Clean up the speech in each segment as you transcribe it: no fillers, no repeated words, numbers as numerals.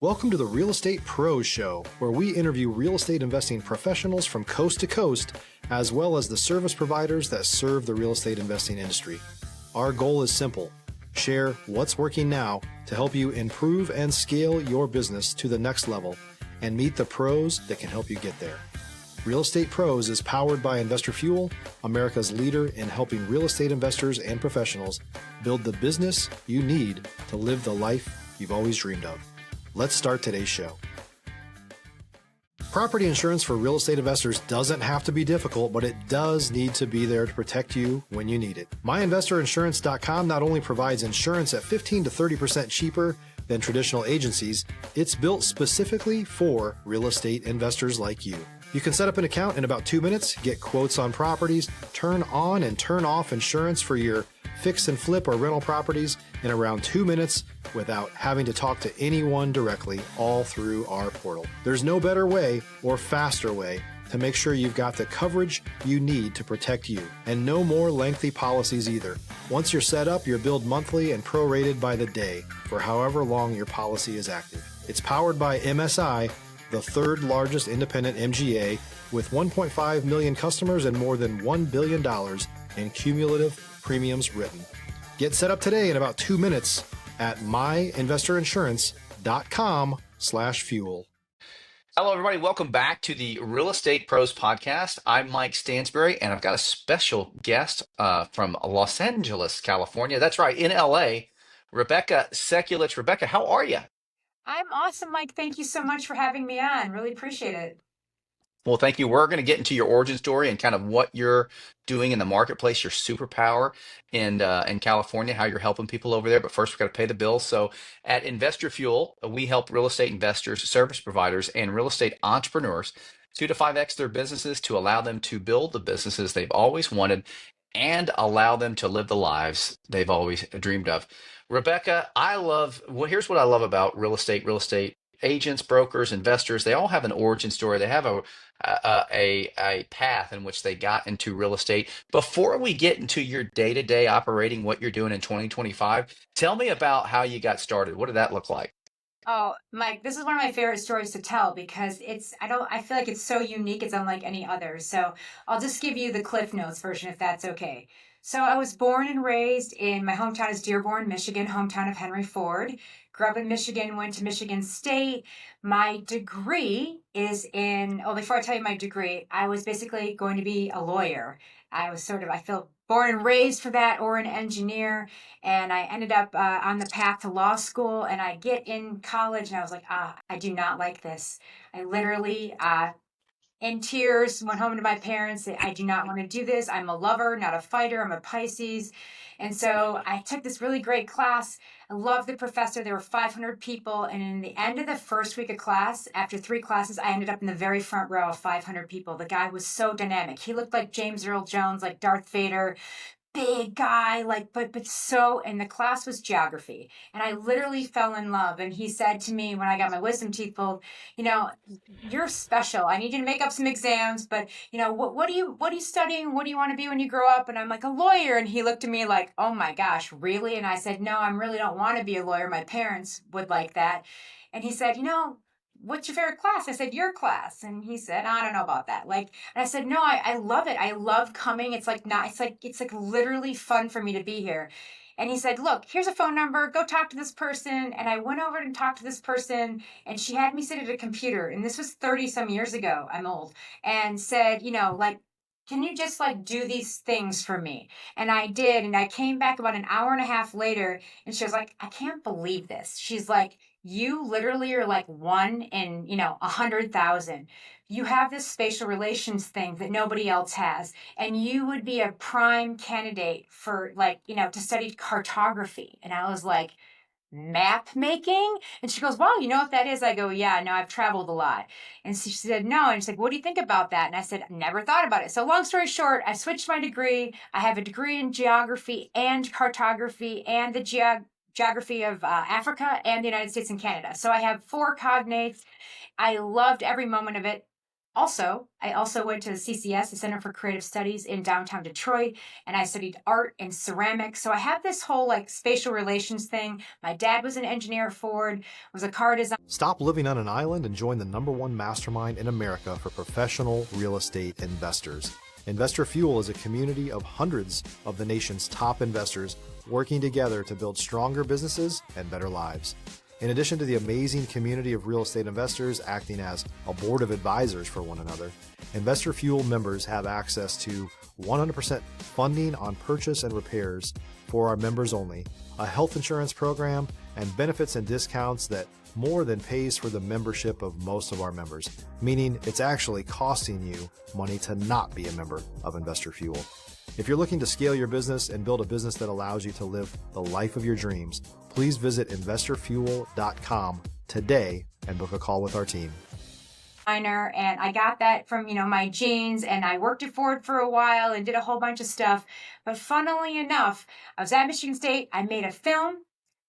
Welcome to the Real Estate Pros Show, where we interview real estate investing professionals from coast to coast, as well as the service providers that serve the real estate investing industry. Our goal is simple: share what's working now to help you improve and scale your business to the next level and meet the pros that can help you get there. Real Estate Pros is powered by Investor Fuel, America's leader in helping real estate investors and professionals build the business you need to live the life you've always dreamed of. Let's start today's show. Property insurance for real estate investors doesn't have to be difficult, but it does need to be there to protect you when you need it. MyInvestorInsurance.com not only provides insurance at 15 to 30% cheaper than traditional agencies, it's built specifically for real estate investors like you. You can set up an account in about 2 minutes, get quotes on properties, turn on and turn off insurance for your fix and flip or rental properties in around 2 minutes without having to talk to anyone directly, all through our portal. There's no better way or faster way to make sure you've got the coverage you need to protect you, and no more lengthy policies either. Once you're set up, you're billed monthly and prorated by the day for however long your policy is active. It's powered by MSI, the third largest independent MGA, with 1.5 million customers and more than $1 billion in cumulative premiums written. Get set up today in about 2 minutes at myinvestorinsurance.com/fuel. Hello, everybody. Welcome back to the Real Estate Pros Podcast. I'm Mike Stansberry, and I've got a special guest from Los Angeles, California. That's right, in LA, Rebecca Sekulich. Rebecca, how are you? I'm awesome, Mike. Thank you so much for having me on. Really appreciate it. Well, thank you. We're going to get into your origin story and kind of what you're doing in the marketplace, your superpower in California, how you're helping people over there. But first, we've got to pay the bills. So at Investor Fuel, we help real estate investors, service providers, and real estate entrepreneurs 2 to 5x their businesses to allow them to build the businesses they've always wanted and allow them to live the lives they've always dreamed of. Rebecca, here's what I love about real estate agents, brokers, investors. They all have an origin story. They have a path in which they got into real estate. Before we get into your day-to-day operating, what you're doing in 2025, tell me about how you got started. What did that look like? Oh, Mike, this is one of my favorite stories to tell because I feel like it's so unique. It's unlike any other. So I'll just give you the Cliff Notes version if that's okay. So I was born and raised in my hometown is Dearborn, Michigan, hometown of Henry Ford. Grew up in Michigan, went to Michigan State. My degree before I tell you my degree, I was basically going to be a lawyer. I feel born and raised for that, or an engineer. And I ended up on the path to law school, and I get in college and I was like, I do not like this. I literally, in tears, went home to my parents, said, I do not want to do this. I'm a lover, not a fighter. I'm a Pisces. And so I took this really great class. I loved the professor. There were 500 people. And in the end of the first week of class, after 3 classes, I ended up in the very front row of 500 people. The guy was so dynamic. He looked like James Earl Jones, like Darth Vader. Big guy, and the class was geography. And I literally fell in love. And he said to me when I got my wisdom teeth pulled, you're special. I need you to make up some exams, but what are you studying? What do you want to be when you grow up? And I'm like, a lawyer. And he looked at me like, oh my gosh, really? And I said, no, I really don't want to be a lawyer. My parents would like that. And he said, what's your favorite class? I said, your class. And he said, I don't know about that. And I said, no, I love it. I love coming. It's like literally fun for me to be here. And he said, look, here's a phone number. Go talk to this person. And I went over and talked to this person, and she had me sit at a computer. And this was 30 some years ago. I'm old. And said, can you just do these things for me? And I did. And I came back about an hour and a half later, and she was like, I can't believe this. She's like, you literally are like one in, 100,000. You have this spatial relations thing that nobody else has. And you would be a prime candidate for to study cartography. And I was like, map making? And she goes, wow, you know what that is? I go, yeah, no, I've traveled a lot. And she said, no. And she's like, what do you think about that? And I said, never thought about it. So long story short, I switched my degree. I have a degree in geography and cartography and the geography of Africa and the United States and Canada. So I have 4 cognates. I loved every moment of it. I also went to the CCS, the Center for Creative Studies in downtown Detroit, and I studied art and ceramics. So I have this whole like spatial relations thing. My dad was an engineer at Ford, was a car designer. Stop living on an island and join the #1 mastermind in America for professional real estate investors. Investor Fuel is a community of hundreds of the nation's top investors working together to build stronger businesses and better lives. In addition to the amazing community of real estate investors acting as a board of advisors for one another, Investor Fuel members have access to 100% funding on purchase and repairs for our members only, a health insurance program, and benefits and discounts that more than pays for the membership of most of our members, meaning it's actually costing you money to not be a member of Investor Fuel. If you're looking to scale your business and build a business that allows you to live the life of your dreams, please visit investorfuel.com today and book a call with our team. And I got that from, my genes, and I worked at Ford for a while and did a whole bunch of stuff. But funnily enough, I was at Michigan State. I made a film.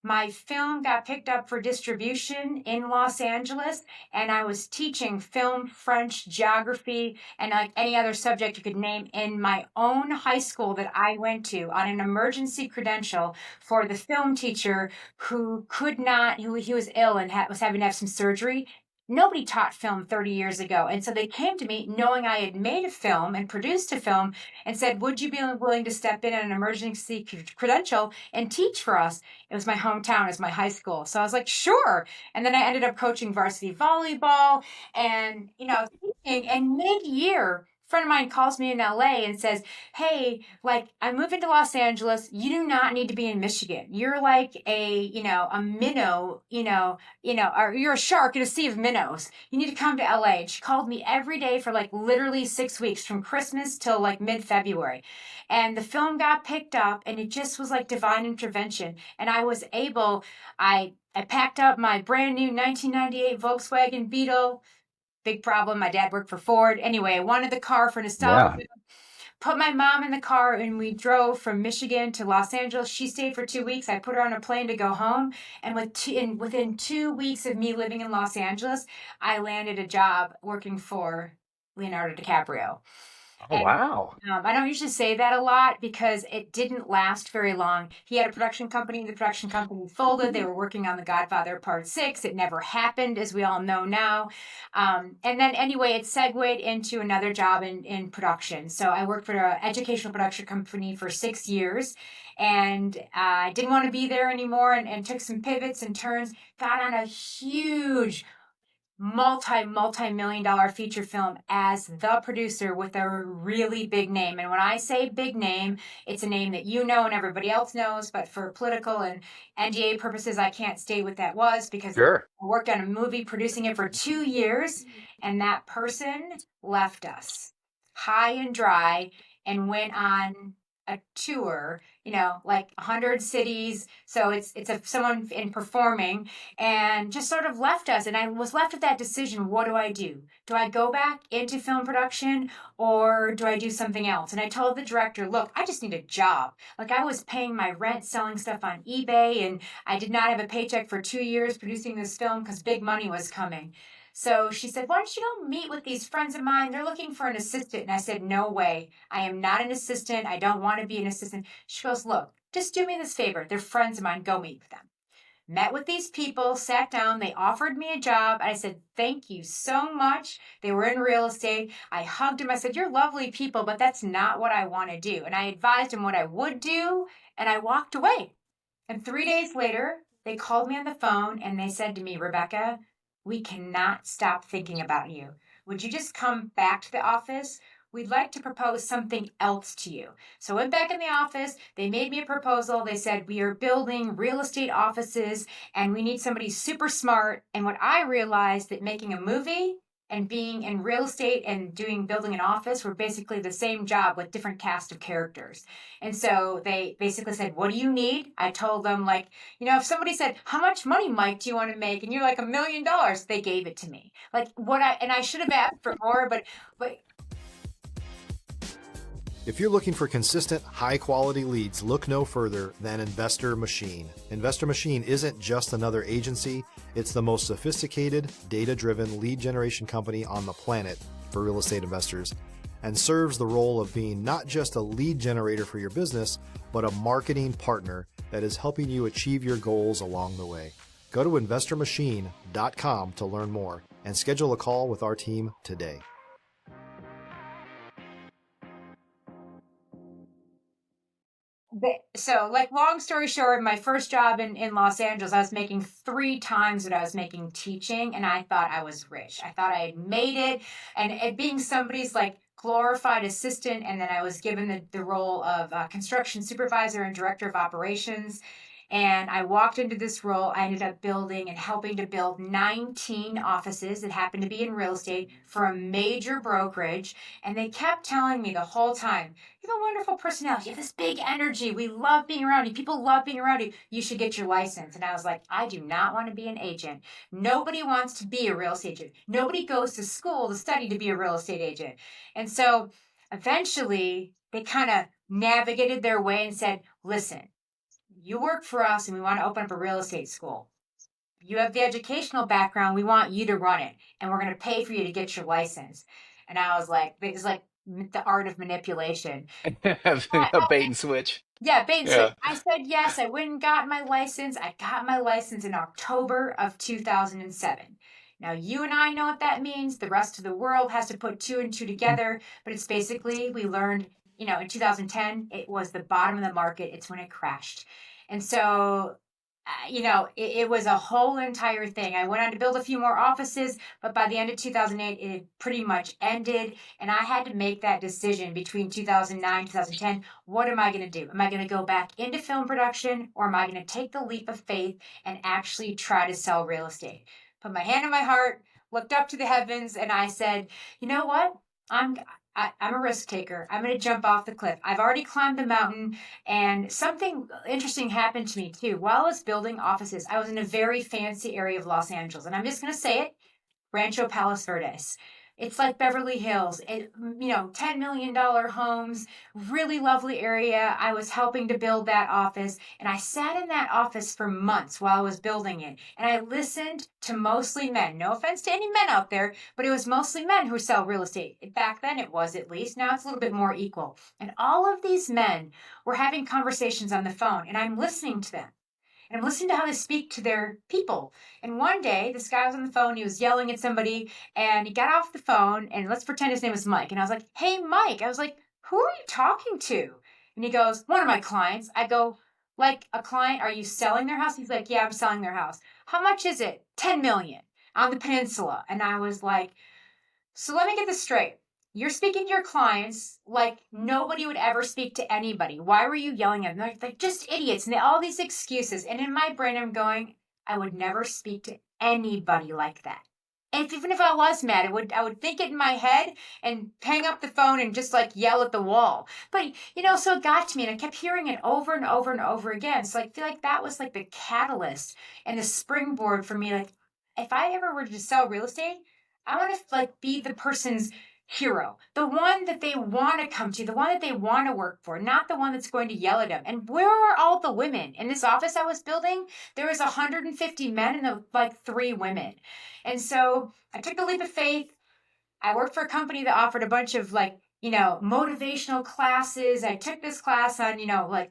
My film got picked up for distribution in Los Angeles, and I was teaching film, French, geography, and like any other subject you could name in my own high school that I went to on an emergency credential for the film teacher who he was ill and was having to have some surgery. Nobody taught film 30 years ago. And so they came to me knowing I had made a film and produced a film and said, would you be willing to step in on an emergency credential and teach for us? It was my hometown, it was my high school. So I was like, sure. And then I ended up coaching varsity volleyball and, teaching. And mid-year, a friend of mine calls me in LA and says, hey, like, I'm moving to Los Angeles. You do not need to be in Michigan. You're like a minnow, or you're a shark in a sea of minnows. You need to come to LA. And she called me every day for like literally 6 weeks from Christmas till like mid-February. And the film got picked up and it just was like divine intervention. And I packed up my brand new 1998 Volkswagen Beetle. Big problem. My dad worked for Ford. Anyway, I wanted the car for nostalgia. Yeah. Put my mom in the car and we drove from Michigan to Los Angeles. She stayed for 2 weeks. I put her on a plane to go home. And within 2 weeks of me living in Los Angeles, I landed a job working for Leonardo DiCaprio. Oh, wow. I don't usually say that a lot because it didn't last very long. He had a production company. The production company folded. They were working on The Godfather Part 6. It never happened, as we all know now. And then anyway, it segued into another job in production. So I worked for an educational production company for 6 years. And I didn't want to be there anymore and took some pivots and turns. Got on a huge multi-million-dollar feature film as the producer with a really big name. And when I say big name, it's a name that you know and everybody else knows, but for political and NDA purposes, I can't state what that was because Sure. I worked on a movie producing it for 2 years, and that person left us high and dry and went on a tour, like 100 cities. So it's someone in performing and just sort of left us. And I was left with that decision. What do I do? Do I go back into film production or do I do something else? And I told the director, look, I just need a job. Like I was paying my rent, selling stuff on eBay, and I did not have a paycheck for 2 years producing this film because big money was coming. So she said, why don't you go meet with these friends of mine? They're looking for an assistant. And I said, no way. I am not an assistant. I don't want to be an assistant. She goes, look, just do me this favor. They're friends of mine. Go meet with them. Met with these people, sat down. They offered me a job. I said, thank you so much. They were in real estate. I hugged them. I said, you're lovely people, but that's not what I want to do. And I advised them what I would do. And I walked away. And 3 days later, they called me on the phone and they said to me, Rebecca, we cannot stop thinking about you. Would you just come back to the office? We'd like to propose something else to you. So I went back in the office. They made me a proposal. They said, we are building real estate offices and we need somebody super smart. And what I realized that making a movie and being in real estate and building an office were basically the same job with different cast of characters. And so they basically said, what do you need? I told them if somebody said, how much money, Mike, do you want to make? And you're like, $1 million. They gave it to me. I should have asked for more, but If you're looking for consistent, high-quality leads, look no further than Investor Machine. Investor Machine isn't just another agency. It's the most sophisticated, data-driven lead generation company on the planet, for real estate investors and serves the role of being not just a lead generator for your business, but a marketing partner that is helping you achieve your goals along the way. Go to investormachine.com to learn more and schedule a call with our team today. So, like, long story short, my first job in Los Angeles, I was making 3 times what I was making teaching, and I thought I was rich. I thought I had made it, and it being somebody's like glorified assistant, and then I was given the role of construction supervisor and director of operations. And I walked into this role. I ended up building and helping to build 19 offices that happened to be in real estate for a major brokerage. And they kept telling me the whole time, you have a wonderful personality. You have this big energy. We love being around you. People love being around you. You should get your license. And I was like, I do not want to be an agent. Nobody wants to be a real estate agent. Nobody goes to school to study to be a real estate agent. And so eventually they kind of navigated their way and said, listen, you work for us and we want to open up a real estate school. You have the educational background. We want you to run it and we're going to pay for you to get your license. And I was like, it's like the art of manipulation. A bait and switch. Yeah, bait and switch. Yeah. I said yes. I went and got my license. I got my license in October of 2007. Now, you and I know what that means. The rest of the world has to put 2 and 2 together. But it's basically, we learned, in 2010, it was the bottom of the market. It's when it crashed. And so, it was a whole entire thing. I went on to build a few more offices, but by the end of 2008, it had pretty much ended. And I had to make that decision between 2009, 2010. What am I going to do? Am I going to go back into film production, or am I going to take the leap of faith and actually try to sell real estate? Put my hand on my heart, looked up to the heavens, and I said, you know what? I'm a risk taker. I'm going to jump off the cliff. I've already climbed the mountain, and something interesting happened to me too. While I was building offices, I was in a very fancy area of Los Angeles, and I'm just going to say it, Rancho Palos Verdes. It's like Beverly Hills, $10 million homes, really lovely area. I was helping to build that office, and I sat in that office for months while I was building it. And I listened to mostly men. No offense to any men out there, but it was mostly men who sell real estate. Back then it was, at least. Now it's a little bit more equal. And all of these men were having conversations on the phone, and I'm listening to them. And I'm listening to how they speak to their people. And one day, this guy was on the phone, he was yelling at somebody, and he got off the phone, and let's pretend his name was Mike. And I was like, hey, Mike. I was like, who are you talking to? And he goes, one of my clients. I go, like a client, are you selling their house? He's like, yeah, I'm selling their house. How much is it? 10 million on the peninsula. And I was like, so let me get this straight. You're speaking to your clients like nobody would ever speak to anybody. Why were you yelling at them? They're like just idiots and all these excuses. And in my brain, I'm going, I would never speak to anybody like that. And even if I was mad, I would think it in my head and hang up the phone and just like yell at the wall. But so it got to me, and I kept hearing it over and over and over again. So I feel like that was like the catalyst and the springboard for me. Like, if I ever were to sell real estate, I want to like be the person's hero, the one that they want to come to, the one that they want to work for, not the one that's going to yell at them. And where are all the women? In this office I was building, there was 150 men and like 3 women. And so I took the leap of faith. I worked for a company that offered a bunch of motivational classes. I took this class on, like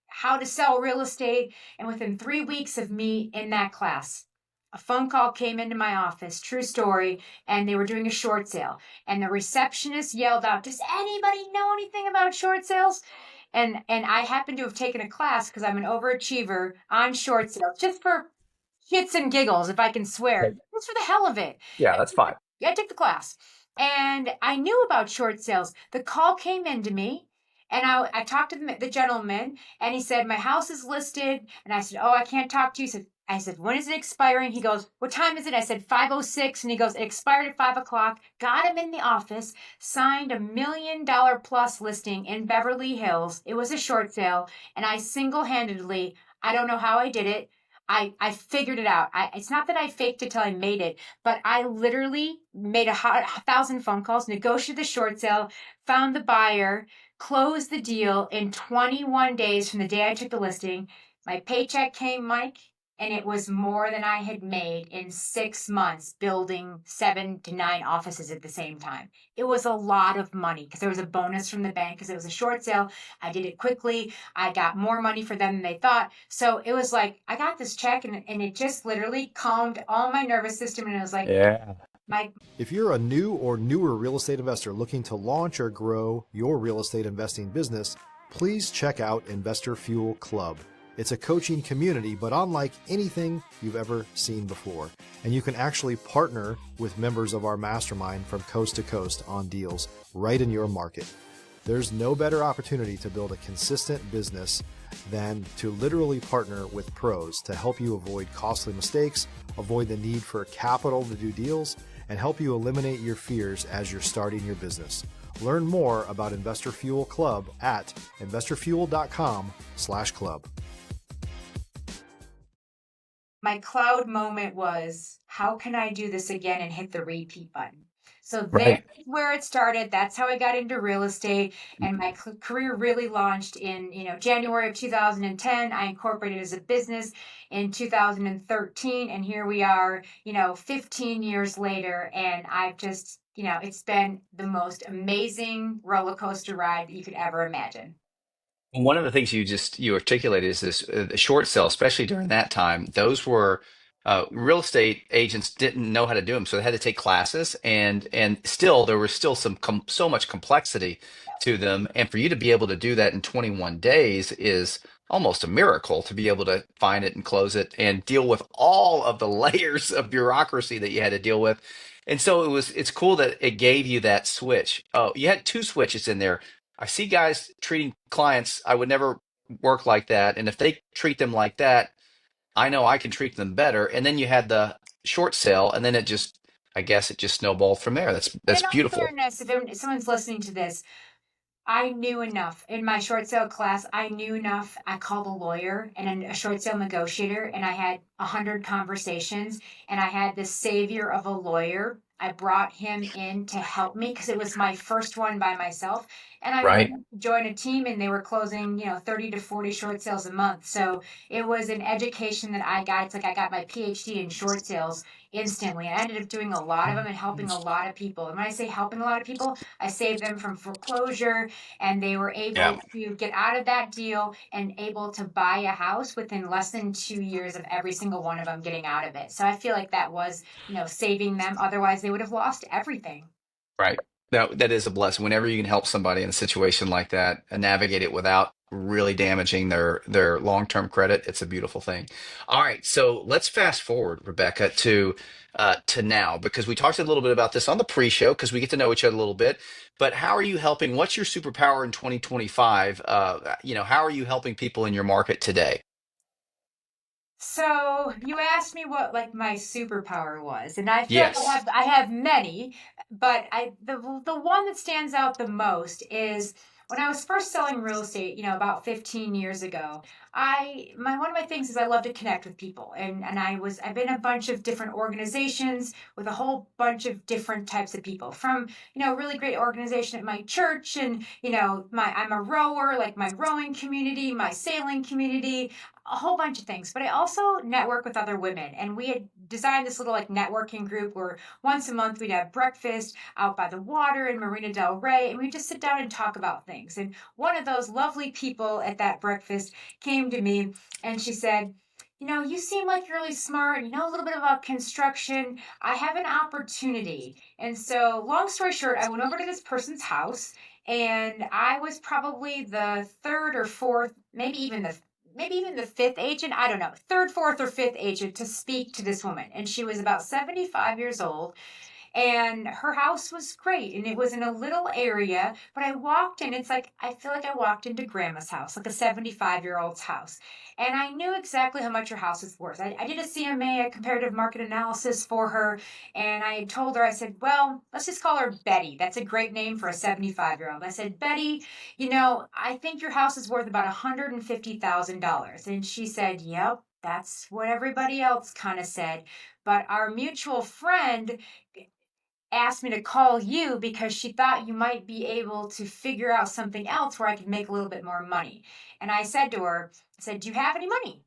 how to sell real estate. And within 3 weeks of me in that class, a phone call came into my office, true story, and they were doing a short sale. And the receptionist yelled out, does anybody know anything about short sales? And I happened to have taken a class because I'm an overachiever on short sales, just for shits and giggles, if I can swear, just for the hell of it. Yeah, that's fine. Yeah, I took the class. And I knew about short sales. The call came into me. And I talked to the gentleman, and he said, my house is listed. And I said, oh, I can't talk to you. I said, when is it expiring? He goes, what time is it? I said, 5:06. And he goes, it expired at 5 o'clock. Got him in the office, signed $1 million plus listing in Beverly Hills. It was a short sale. And I single-handedly, I don't know how I did it. I figured it out. It's not that I faked it till I made it, but I literally made 1,000 phone calls, negotiated the short sale, found the buyer, closed the deal in 21 days from the day I took the listing. My paycheck came, Mike, And it was more than I had made in 6 months building 7 to 9 offices at the same time. It was a lot of money because there was a bonus from the bank because it was a short sale. I did it quickly. I got more money for them than they thought. So it was like, I got this check and it just literally calmed all my nervous system. And it was like, Yeah. my If you're a new or newer real estate investor looking to launch or grow your real estate investing business, please check out Investor Fuel Club. It's a coaching community, but unlike anything you've ever seen before. And you can actually partner with members of our mastermind from coast to coast on deals right in your market. There's no better opportunity to build a consistent business than to literally partner with pros to help you avoid costly mistakes, avoid the need for capital to do deals, and help you eliminate your fears as you're starting your business. Learn more about Investor Fuel Club at investorfuel.com/club. my cloud moment was, how can I do this again and hit the repeat button? So Right. there's where it started. That's how I got into real estate, and my career really launched in January of 2010. I incorporated as a business in 2013, and here we are 15 years later, and I've just it's been the most amazing roller coaster ride that you could ever imagine. One of the things you articulated is this the short sale, especially during that time. Those were real estate agents didn't know how to do them, so they had to take classes, and still there was still so much complexity to them. And for you to be able to do that in 21 days is almost a miracle to be able to find it and close it and deal with all of the layers of bureaucracy that you had to deal with. And so it's cool that it gave you that switch. Oh, you had two switches in there. I see guys treating clients, I would never work like that. And if they treat them like that, I know I can treat them better. And then you had the short sale, and then I guess it just snowballed from there. And That's in all beautiful. fairness, if someone's listening to this, I knew enough in my short sale class. I knew enough. I called a lawyer and a short sale negotiator, and I had 100 conversations. And I had this savior of a lawyer. I brought him in to help me because it was my first one by myself. And I went Right. to join a team, and they were closing 30 to 40 short sales a month. So it was an education that I got. It's like I got my PhD in short sales instantly. And I ended up doing a lot of them and helping a lot of people. And when I say helping a lot of people, I saved them from foreclosure, and they were able Yeah. to get out of that deal and able to buy a house within less than 2 years of every single one of them getting out of it. So I feel like that was, saving them. Otherwise, they would have lost everything. Right. That is a blessing. Whenever you can help somebody in a situation like that and navigate it without really damaging their long-term credit, it's a beautiful thing. All right, so let's fast forward, Rebecca, to now, because we talked a little bit about this on the pre-show because we get to know each other a little bit. But how are you helping? What's your superpower in 2025? How are you helping people in your market today? So you asked me what like my superpower was, and I feel like I Yes. have I have many, but the one that stands out the most is when I was first selling real estate, about 15 years ago. One of my things is I love to connect with people, and I've been in a bunch of different organizations with a whole bunch of different types of people, from really great organization at my church, and I'm a rower, like my rowing community, my sailing community, a whole bunch of things. But I also network with other women, and we had designed this little like networking group where once a month we'd have breakfast out by the water in Marina del Rey, and we'd just sit down and talk about things. And one of those lovely people at that breakfast came to me, and she said, you seem like you're really smart. You know a little bit about construction. I have an opportunity. And so, long story short, I went over to this person's house, and I was probably the third or fourth, maybe even the fifth agent, I don't know, third, fourth, or fifth agent to speak to this woman. And she was about 75 years old, and her house was great, and it was in a little area. But I walked in, it's like I feel like I walked into grandma's house, like a 75-year-old's house. And I knew exactly how much her house was worth. I did a CMA, a comparative market analysis for her, and I told her, I said, well, let's just call her Betty. That's a great name for a 75-year-old. I said, Betty, I think your house is worth about $150,000. And she said, yep, that's what everybody else kind of said. But our mutual friend asked me to call you because she thought you might be able to figure out something else where I could make a little bit more money. And I said to her, I said, do you have any money?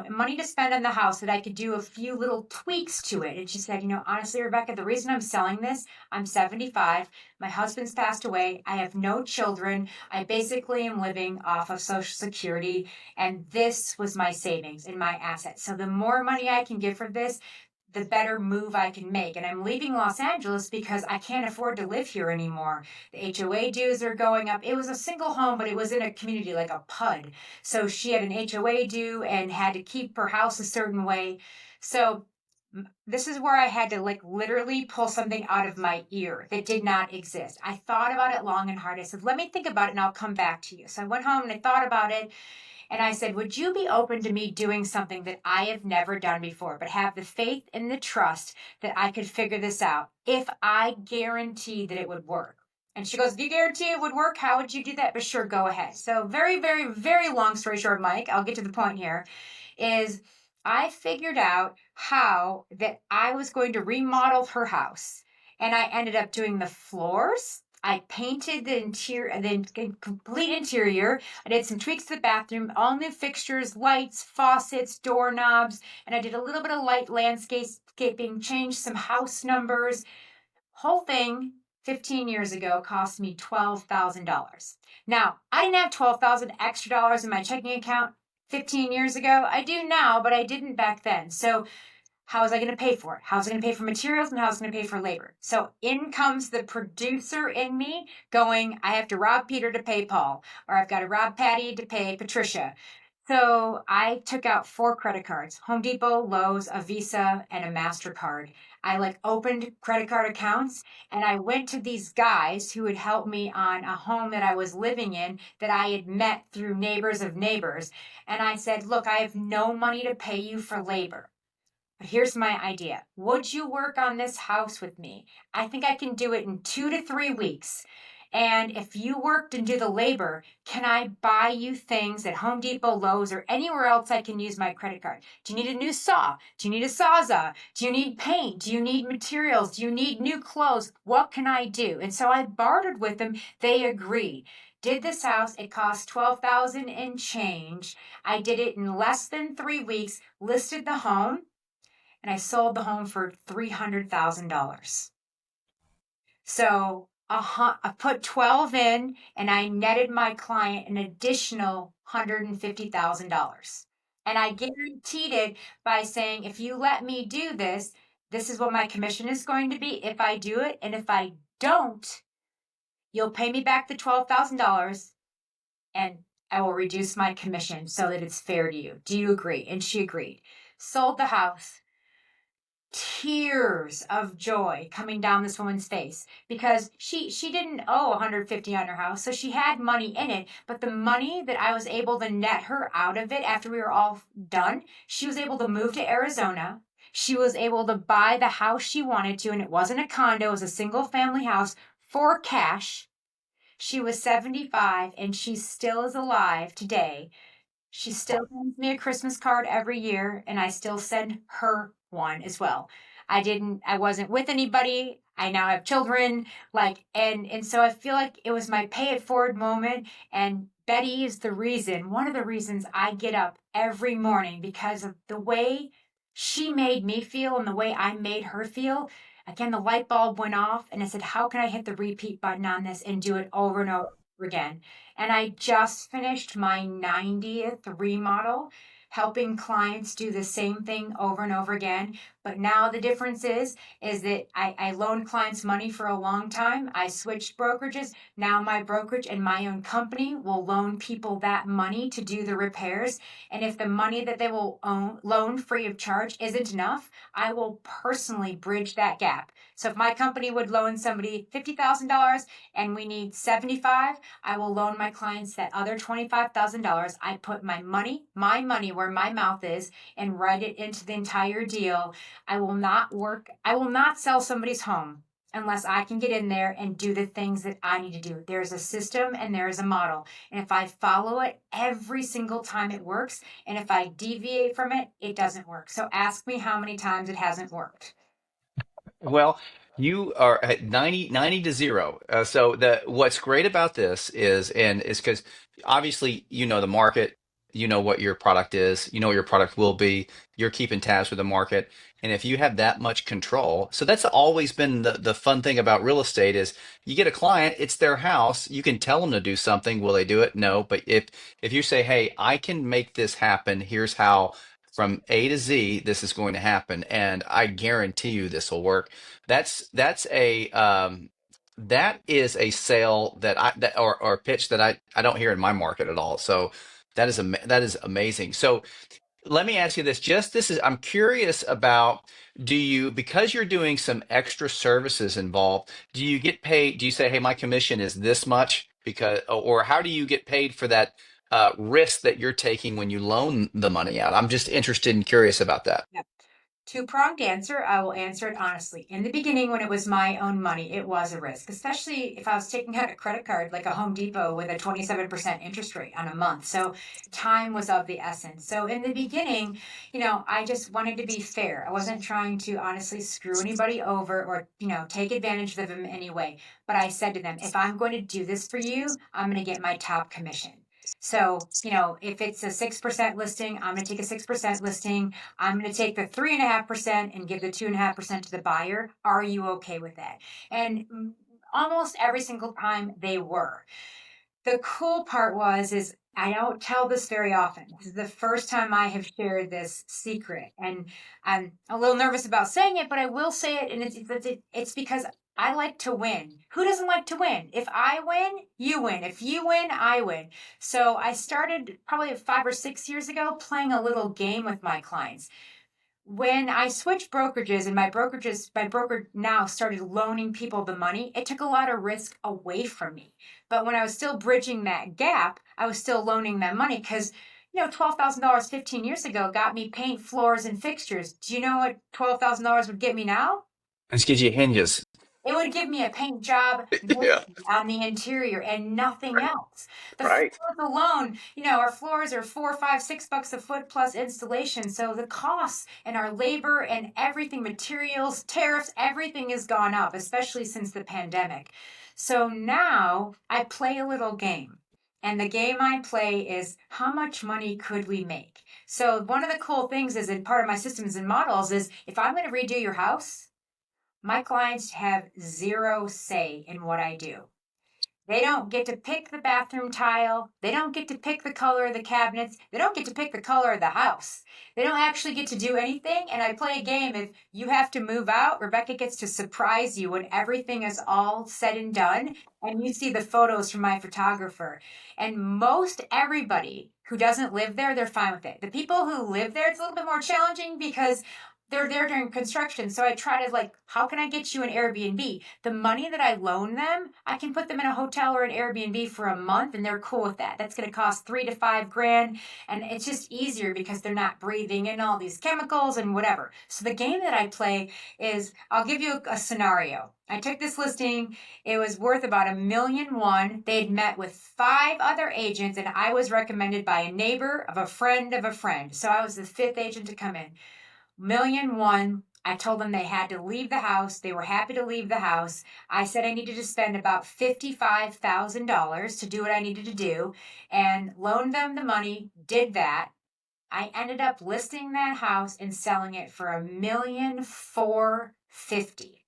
money to spend on the house that I could do a few little tweaks to it. And she said, honestly, Rebecca, the reason I'm selling this, I'm 75. My husband's passed away. I have no children. I basically am living off of Social Security. And this was my savings and my assets. So the more money I can get for this, the better move I can make. And I'm leaving Los Angeles because I can't afford to live here anymore. The HOA dues are going up. It was a single home, but it was in a community like a PUD. So she had an HOA due and had to keep her house a certain way. So this is where I had to like literally pull something out of my ear that did not exist. I thought about it long and hard. I said, let me think about it and I'll come back to you. So I went home and I thought about it. And I said, would you be open to me doing something that I have never done before, but have the faith and the trust that I could figure this out if I guarantee that it would work? And she goes, do you guarantee it would work? How would you do that? But sure, go ahead. So very, very, very long story short, Mike, I'll get to the point here, is I figured out how that I was going to remodel her house. And I ended up doing the floors. I painted the interior, the complete interior. I did some tweaks to the bathroom, all new fixtures, lights, faucets, doorknobs, and I did a little bit of light landscaping, changed some house numbers. Whole thing 15 years ago cost me $12,000. Now, I didn't have 12,000 extra dollars in my checking account 15 years ago. I do now, but I didn't back then. So how was I going to pay for it? How was I going to pay for materials and how was I going to pay for labor? So in comes the producer in me going, I have to rob Peter to pay Paul, or I've got to rob Patty to pay Patricia. So I took out 4 credit cards, Home Depot, Lowe's, a Visa, and a MasterCard. I like opened credit card accounts and I went to these guys who would help me on a home that I was living in that I had met through neighbors of neighbors. And I said, look, I have no money to pay you for labor. But here's my idea. Would you work on this house with me? I think I can do it in 2 to 3 weeks. And if you worked and do the labor, can I buy you things at Home Depot, Lowe's, or anywhere else I can use my credit card? Do you need a new saw? Do you need a Sawzall? Do you need paint? Do you need materials? Do you need new clothes? What can I do? And so I bartered with them. They agreed. Did this house, it cost 12,000 and change. I did it in less than 3 weeks, listed the home, and I sold the home for $300,000. So I put 12 in and I netted my client an additional $150,000. And I guaranteed it by saying, if you let me do this, this is what my commission is going to be if I do it. And if I don't, you'll pay me back the $12,000 and I will reduce my commission so that it's fair to you. Do you agree? And she agreed. Sold the house. Tears of joy coming down this woman's face because she didn't owe 150 on her house, so she had money in it, but the money that I was able to net her out of it after we were all done, she was able to move to Arizona. She was able to buy the house she wanted to, and it wasn't a condo, it was a single family house for cash. She was 75 and she still is alive today. She still sends me a Christmas card every year, and I still send her one as well. I wasn't with anybody. I now have children, and so I feel like it was my pay it forward moment. And Betty is one of the reasons I get up every morning because of the way she made me feel and the way I made her feel. Again, the light bulb went off, and I said, how can I hit the repeat button on this and do it over and over again? And I just finished my 90th remodel, helping clients do the same thing over and over again. But now the difference is that I loaned clients money for a long time. I switched brokerages. Now my brokerage and my own company will loan people that money to do the repairs. And if the money that they will loan free of charge isn't enough, I will personally bridge that gap. So if my company would loan somebody $50,000 and we need 75, I will loan my clients that other $25,000. I put my money where my mouth is and write it into the entire deal. I will not sell somebody's home unless I can get in there and do the things that I need to do. There's a system and there is a model. And if I follow it every single time it works, and if I deviate from it, it doesn't work. So ask me how many times it hasn't worked. Well, you are at 90 to 0. So what's great about this is because obviously the market You know what your product is, you know what your product will be, you're keeping tabs with the market. And if you have that much control, so that's always been the fun thing about real estate is you get a client, it's their house, you can tell them to do something. Will they do it? No. But if you say, hey, I can make this happen, here's how from A to Z this is going to happen, and I guarantee you this will work. That's a that is a sale that or pitch that I don't hear in my market at all. So that is amazing. So let me ask you this. Just this is I'm curious about, do you, because you're doing some extra services involved, do you get paid? Do you say, hey, my commission is this much? Because, or how do you get paid for that risk that you're taking when you loan the money out? I'm just interested and curious about that. Yep. Two-pronged answer. I will answer it honestly. In the beginning, when it was my own money, it was a risk, especially if I was taking out a credit card like a Home Depot with a 27% interest rate on a month. So time was of the essence. So in the beginning, I just wanted to be fair. I wasn't trying to honestly screw anybody over or, take advantage of them in any way. But I said to them, if I'm going to do this for you, I'm going to get my top commission. So, if it's a 6% listing, I'm going to take a 6% listing. I'm going to take the 3.5% and give the 2.5% to the buyer. Are you okay with that? And almost every single time they were. The cool part is I don't tell this very often. This is the first time I have shared this secret, and I'm a little nervous about saying it, but I will say it, and it's because I like to win. Who doesn't like to win? If I win, you win. If you win, I win. So I started probably 5 or 6 years ago playing a little game with my clients. When I switched brokerages and my broker now started loaning people the money, it took a lot of risk away from me. But when I was still bridging that gap, I was still loaning them money because, $12,000 15 years ago got me paint, floors, and fixtures. Do you know what $12,000 would get me now? Let's get you hinges. It would give me a paint job Yeah. maybe on the interior and nothing Right. else. The Right. floors alone, our floors are $4, $5, $6 a foot plus installation. So the costs and our labor and everything, materials, tariffs, everything has gone up, especially since the pandemic. So now I play a little game. And the game I play is how much money could we make? So one of the cool things is in part of my systems and models is if I'm going to redo your house, my clients have zero say in what I do. They don't get to pick the bathroom tile. They don't get to pick the color of the cabinets. They don't get to pick the color of the house. They don't actually get to do anything. And I play a game. If you have to move out, Rebecca gets to surprise you when everything is all said and done. And you see the photos from my photographer. And most everybody who doesn't live there, they're fine with it. The people who live there, it's a little bit more challenging because they're there during construction. So I try to how can I get you an Airbnb? The money that I loan them, I can put them in a hotel or an Airbnb for a month and they're cool with that. That's going to cost $3 to $5 grand. And it's just easier because they're not breathing in all these chemicals and whatever. So the game that I play is I'll give you a scenario. I took this listing. It was worth about $1,000,001. They'd met with 5 other agents and I was recommended by a neighbor of a friend of a friend. So I was the 5th agent to come in. $1,000,001. I told them they had to leave the house. They were happy to leave the house. I said I needed to spend about $55,000 to do what I needed to do and loaned them the money, did that. I ended up listing that house and selling it for $1,450,000.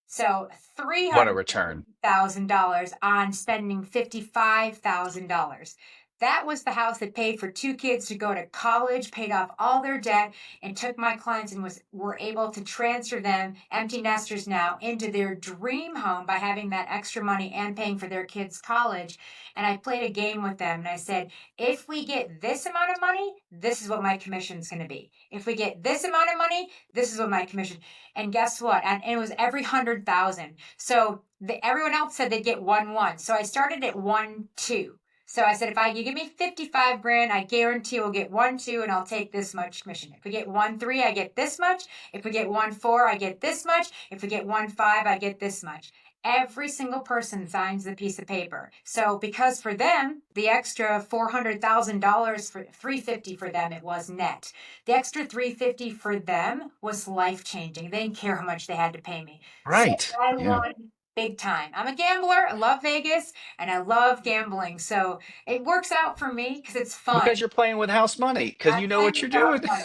So What a return. $300,000 on spending $55,000. That was the house that paid for 2 kids to go to college, paid off all their debt, and took my clients and were able to transfer them, empty nesters now, into their dream home by having that extra money and paying for their kids' college. And I played a game with them and I said, if we get this amount of money, this is what my commission is going to be. If we get this amount of money, this is what my commission. And guess what? And it was every 100,000. So everyone else said they'd get 1-1. So I started at 1-2. So I said, if you give me 55 grand, I guarantee we'll get 1-2 and I'll take this much commission. If we get 1-3, I get this much. If we get 1-4, I get this much. If we get 1-5, I get this much. Every single person signs the piece of paper. So because for them, the extra $400,000 for $350 for them, it was net. The extra $350 for them was life changing. They didn't care how much they had to pay me. So Right. I Yeah. won big time. I'm a gambler. I love Vegas and I love gambling. So it works out for me because it's Because fun. you're playing with house money, because I'm you know playing what you're with house doing.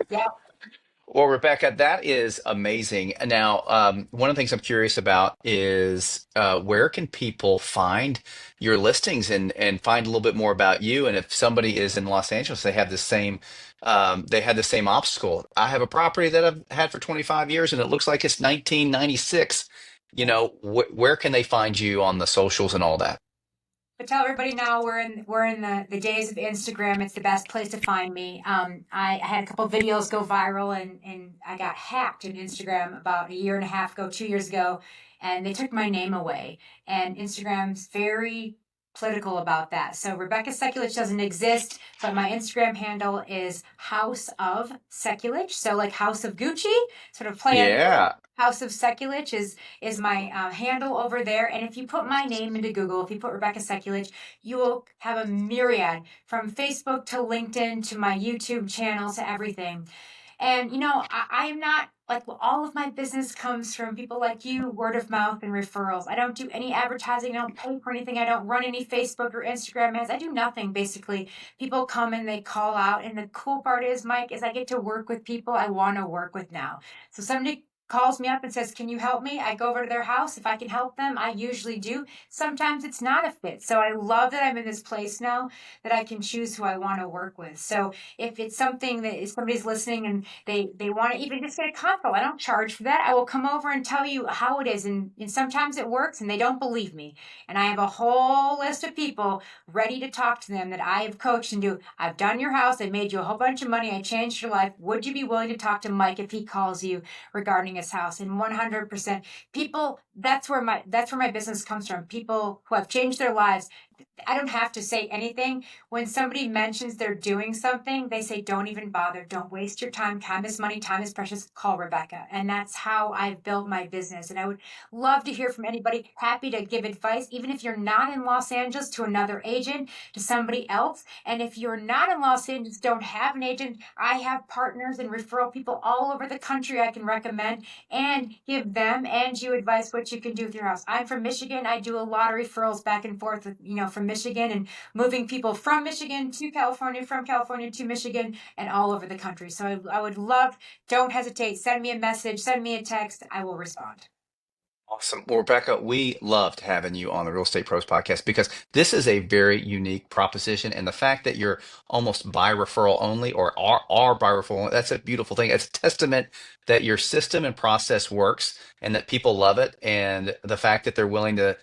money. Yep. Well, Rebecca, that is amazing. Now, one of the things I'm curious about is where can people find your listings and find a little bit more about you? And if somebody is in Los Angeles, they had the same obstacle. I have a property that I've had for 25 years, and it looks like it's 1996. Where can they find you on the socials and all that? But tell everybody now we're in the days of Instagram. It's the best place to find me. I had a couple videos go viral and I got hacked in Instagram about a year and a half ago, 2 years ago, and they took my name away. And Instagram's very political about that. So Rebecca Sekulich doesn't exist, but my Instagram handle is House of Sekulich. So like House of Gucci, sort of play on Yeah. House of Sekulich is my handle over there. And if you put my name into Google, if you put Rebecca Sekulich, you will have a myriad from Facebook to LinkedIn to my YouTube channel to everything. And I'm not like all of my business comes from people like you, word of mouth and referrals. I don't do any advertising. I don't pay for anything. I don't run any Facebook or Instagram ads. I do nothing basically. People come and they call out. And the cool part is, Mike, is I get to work with people I want to work with now. So somebody calls me up and says, "Can you help me?" I go over to their house. If I can help them, I usually do. Sometimes it's not a fit. So I love that I'm in this place now that I can choose who I want to work with. So if it's something that if somebody's listening and they want to even just get a consult, I don't charge for that. I will come over and tell you how it is. And sometimes it works and they don't believe me. And I have a whole list of people ready to talk to them that I have coached and do. I've done your house. I made you a whole bunch of money. I changed your life. Would you be willing to talk to Mike if he calls you regarding his house? And 100% people, that's where my business comes from. People who have changed their lives. I don't have to say anything. When somebody mentions they're doing something, they say, "Don't even bother. Don't waste your time. Time is money. Time is precious. Call Rebecca." And that's how I've built my business. And I would love to hear from anybody. Happy to give advice, even if you're not in Los Angeles, to another agent, to somebody else. And if you're not in Los Angeles, don't have an agent, I have partners and referral people all over the country I can recommend and give them and you advice what you can do with your house. I'm from Michigan. I do a lot of referrals back and forth with, from Michigan and moving people from Michigan to California, from California to Michigan, and all over the country. So I would love, don't hesitate. Send me a message, send me a text. I will respond. Awesome. Well, Rebecca, we loved having you on the Real Estate Pros podcast because this is a very unique proposition. And the fact that you're almost by referral only or are by referral only, that's a beautiful thing. It's a testament that your system and process works and that people love it. And the fact that they're willing to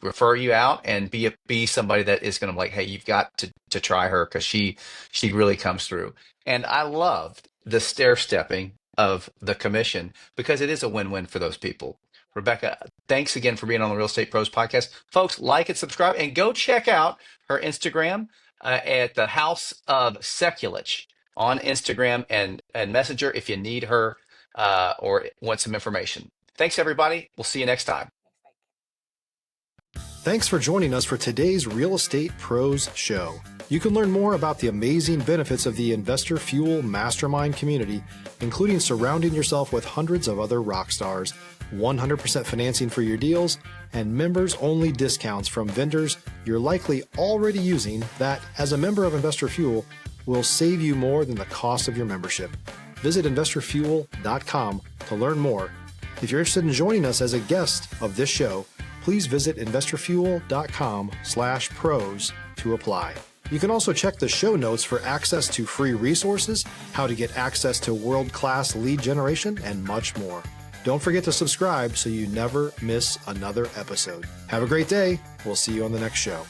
refer you out and be somebody that is going to like, hey, you've got to try her because she really comes through. And I loved the stair stepping of the commission because it is a win-win for those people. Rebecca, thanks again for being on the Real Estate Pros podcast. Folks, like and subscribe and go check out her Instagram at the House of Sekulich on Instagram and Messenger if you need her or want some information. Thanks, everybody. We'll see you next time. Thanks for joining us for today's Real Estate Pros Show. You can learn more about the amazing benefits of the Investor Fuel Mastermind community, including surrounding yourself with hundreds of other rock stars, 100% financing for your deals, and members-only discounts from vendors you're likely already using that, as a member of Investor Fuel, will save you more than the cost of your membership. Visit investorfuel.com to learn more. If you're interested in joining us as a guest of this show, please visit investorfuel.com/pros to apply. You can also check the show notes for access to free resources, how to get access to world-class lead generation, and much more. Don't forget to subscribe so you never miss another episode. Have a great day. We'll see you on the next show.